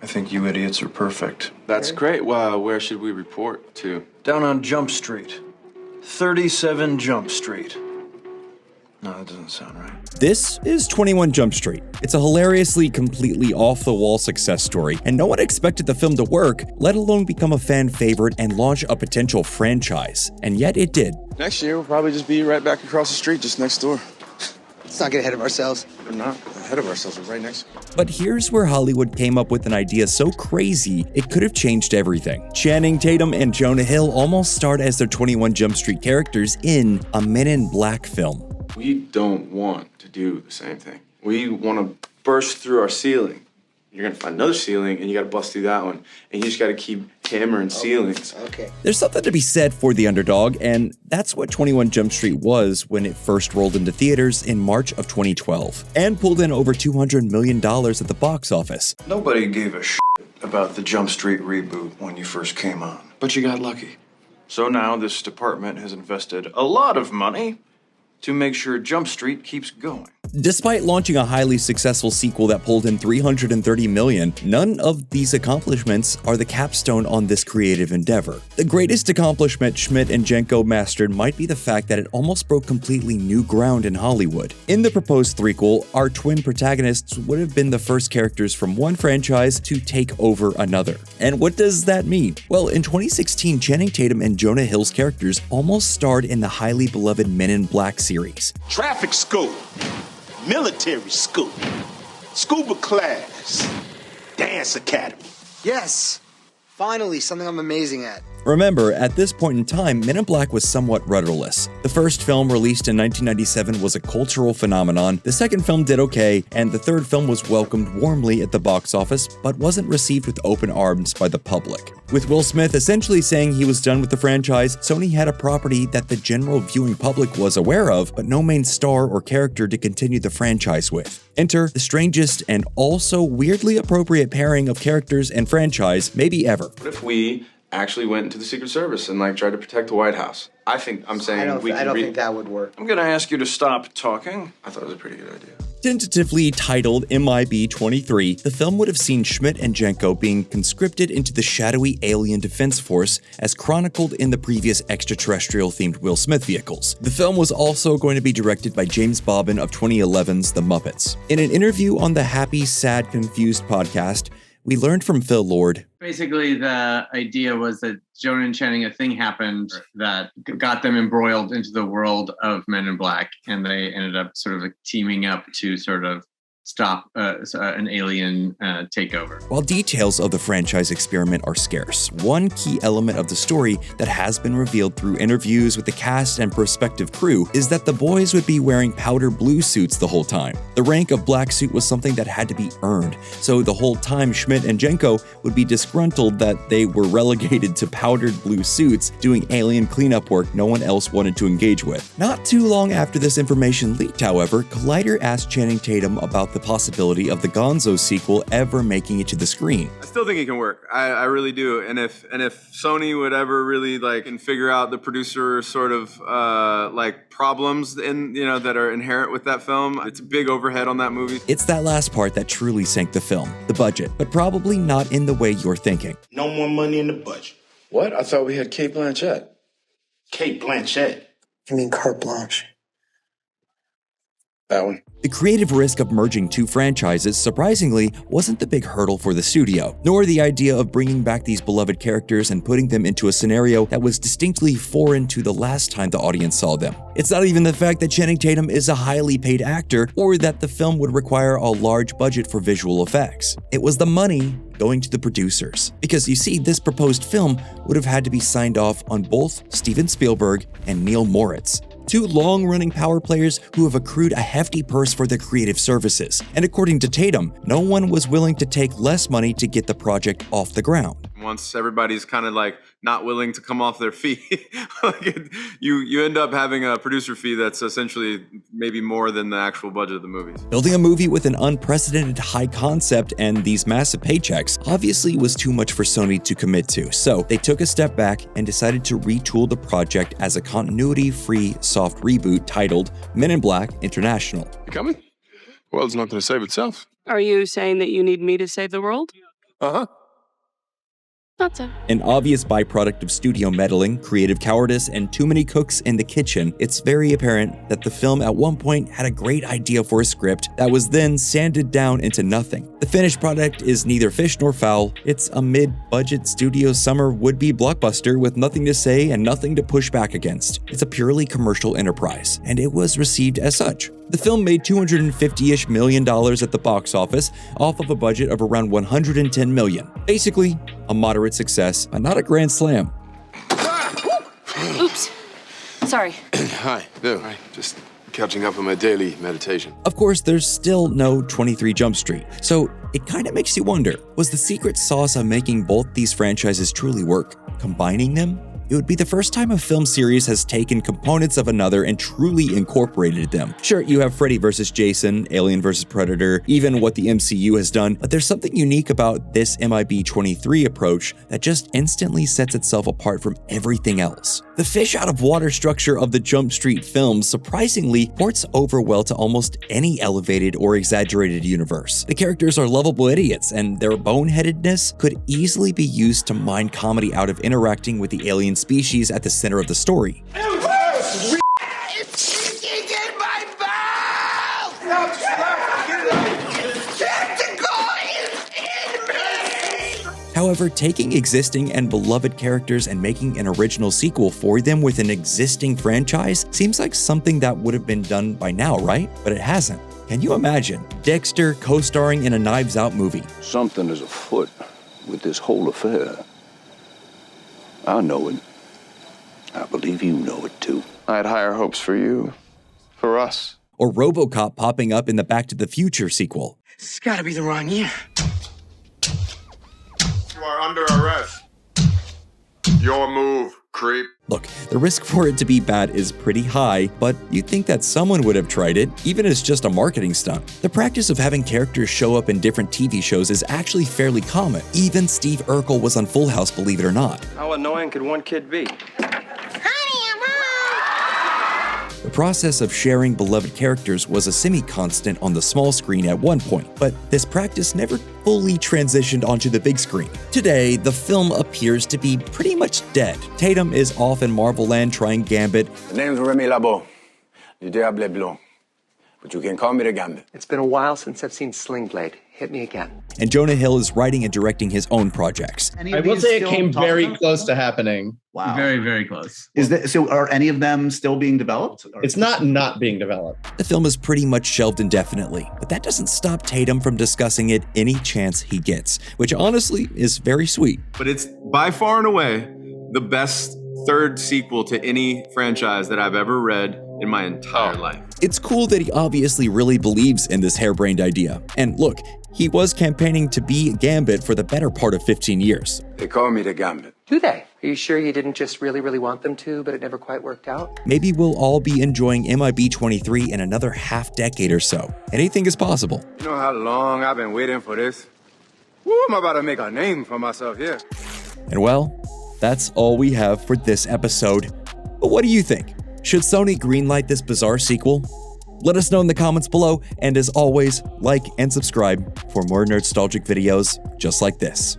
think you idiots are perfect. That's great. Well, where should we report to? Down on Jump Street. 37 Jump Street. No, that doesn't sound right. This is 21 Jump Street. It's a hilariously, completely off-the-wall success story, and no one expected the film to work, let alone become a fan favorite and launch a potential franchise. And yet it did. Next year, we'll probably just be right back across the street, just next door. Let's not get ahead of ourselves. We're not ahead of ourselves. We're right next. But here's where Hollywood came up with an idea so crazy, it could have changed everything. Channing Tatum and Jonah Hill almost starred as their 21 Jump Street characters in a Men in Black film. We don't want to do the same thing. We want to burst through our ceiling. You're going to find another ceiling, and you got to bust through that one. And you just got to keep hammering ceilings. Okay. There's something to be said for the underdog, and that's what 21 Jump Street was when it first rolled into theaters in March of 2012, and pulled in over $200 million at the box office. Nobody gave a shit about the Jump Street reboot when you first came on, but you got lucky. So now this department has invested a lot of money to make sure Jump Street keeps going. Despite launching a highly successful sequel that pulled in $330 million, none of these accomplishments are the capstone on this creative endeavor. The greatest accomplishment Schmidt and Jenko mastered might be the fact that it almost broke completely new ground in Hollywood. In the proposed threequel, our twin protagonists would have been the first characters from one franchise to take over another. And what does that mean? Well, in 2016, Channing Tatum and Jonah Hill's characters almost starred in the highly beloved Men in Black series. Traffic school, military school, scuba class, dance academy. Yes! Finally, something I'm amazing at. Remember, at this point in time, Men in Black was somewhat rudderless. The first film, released in 1997, was a cultural phenomenon, the second film did okay, and the third film was welcomed warmly at the box office, but wasn't received with open arms by the public. With Will Smith essentially saying he was done with the franchise, Sony had a property that the general viewing public was aware of, but no main star or character to continue the franchise with. Enter the strangest and also weirdly appropriate pairing of characters and franchise maybe ever. What if we actually went into the Secret Service and tried to protect the White House? I think I don't think that would work. I'm gonna ask you to stop talking. I thought it was a pretty good idea. Tentatively titled MIB 23, the film would have seen Schmidt and Jenko being conscripted into the shadowy alien defense force as chronicled in the previous extraterrestrial-themed Will Smith vehicles. The film was also going to be directed by James Bobbin of 2011's The Muppets. In an interview on the Happy, Sad, Confused podcast, we learned from Phil Lord. Basically, the idea was that Jonah and Channing, a thing happened that got them embroiled into the world of Men in Black, and they ended up sort of teaming up to sort of stop an alien takeover. While details of the franchise experiment are scarce, one key element of the story that has been revealed through interviews with the cast and prospective crew is that the boys would be wearing powder blue suits the whole time. The rank of black suit was something that had to be earned, so the whole time Schmidt and Jenko would be disgruntled that they were relegated to powdered blue suits doing alien cleanup work no one else wanted to engage with. Not too long after this information leaked, however, Collider asked Channing Tatum about the possibility of the Gonzo sequel ever making it to the screen. I still think it can work. I really do. And if Sony would ever really and figure out the producer sort of problems that are inherent with that film, it's a big overhead on that movie. It's that last part that truly sank the film, the budget, but probably not in the way you're thinking. No more money in the budget. What? I thought we had Kate Blanchett. Kate Blanchett? You mean carte blanche? That one. The creative risk of merging two franchises, surprisingly, wasn't the big hurdle for the studio, nor the idea of bringing back these beloved characters and putting them into a scenario that was distinctly foreign to the last time the audience saw them. It's not even the fact that Channing Tatum is a highly paid actor or that the film would require a large budget for visual effects. It was the money going to the producers. Because you see, this proposed film would have had to be signed off on both Steven Spielberg and Neil Moritz, two long-running power players who have accrued a hefty purse for their creative services. And according to Tatum, no one was willing to take less money to get the project off the ground. Once everybody's kind of not willing to come off their feet, you end up having a producer fee that's essentially maybe more than the actual budget of the movies. Building a movie with an unprecedented high concept and these massive paychecks obviously was too much for Sony to commit to, so they took a step back and decided to retool the project as a continuity-free soft reboot titled Men in Black International. You coming? The world's not going to save itself. Are you saying that you need me to save the world? Uh-huh. Not so. An obvious byproduct of studio meddling, creative cowardice, and too many cooks in the kitchen, it's very apparent that the film at one point had a great idea for a script that was then sanded down into nothing. The finished product is neither fish nor fowl. It's a mid-budget studio summer would-be blockbuster with nothing to say and nothing to push back against. It's a purely commercial enterprise, and it was received as such. The film made $250-ish million at the box office off of a budget of around $110 million. Basically, a moderate success, but not a grand slam. Oops. Sorry. Hi, Bill. Hi, just catching up on my daily meditation. Of course, there's still no 23 Jump Street, so it kinda makes you wonder, was the secret sauce of making both these franchises truly work combining them? It would be the first time a film series has taken components of another and truly incorporated them. Sure, you have Freddy vs. Jason, Alien vs. Predator, even what the MCU has done, but there's something unique about this MIB-23 approach that just instantly sets itself apart from everything else. The fish out of water structure of the Jump Street films surprisingly ports over well to almost any elevated or exaggerated universe. The characters are lovable idiots, and their boneheadedness could easily be used to mine comedy out of interacting with the alien species at the center of the story. It's sticking in my mouth! Tentacle is in me! However, taking existing and beloved characters and making an original sequel for them with an existing franchise seems like something that would have been done by now, right? But it hasn't. Can you imagine Dexter co-starring in a Knives Out movie? Something is afoot with this whole affair. I know it. I believe you know it too. I had higher hopes for you. For us. Or RoboCop popping up in the Back to the Future sequel. It's gotta be the wrong year. You are under arrest. Your move, creep. Look, the risk for it to be bad is pretty high, but you'd think that someone would have tried it, even as just a marketing stunt. The practice of having characters show up in different TV shows is actually fairly common. Even Steve Urkel was on Full House, believe it or not. How annoying could one kid be? The process of sharing beloved characters was a semi-constant on the small screen at one point, but this practice never fully transitioned onto the big screen. Today, the film appears to be pretty much dead. Tatum is off in Marvel Land trying Gambit. The name's Remy Labo. Du Diable Blanc. But you can call me the Gambit. It's been a while since I've seen Sling Blade. Hit me again. And Jonah Hill is writing and directing his own projects. I will say it came very close to happening. Wow. Very, very close. So are any of them still being developed? It's not being developed. The film is pretty much shelved indefinitely, but that doesn't stop Tatum from discussing it any chance he gets, which honestly is very sweet. But it's by far and away the best third sequel to any franchise that I've ever read in my entire life. It's cool that he obviously really believes in this harebrained idea. And look, he was campaigning to be Gambit for the better part of 15 years. They call me the Gambit. Do they? Are you sure you didn't just really want them to, but it never quite worked out? Maybe we'll all be enjoying MIB-23 in another half decade or so. Anything is possible. You know how long I've been waiting for this? Woo, I'm about to make a name for myself here. And well, that's all we have for this episode. But what do you think? Should Sony greenlight this bizarre sequel? Let us know in the comments below, and as always, like and subscribe for more Nerdstalgic videos just like this.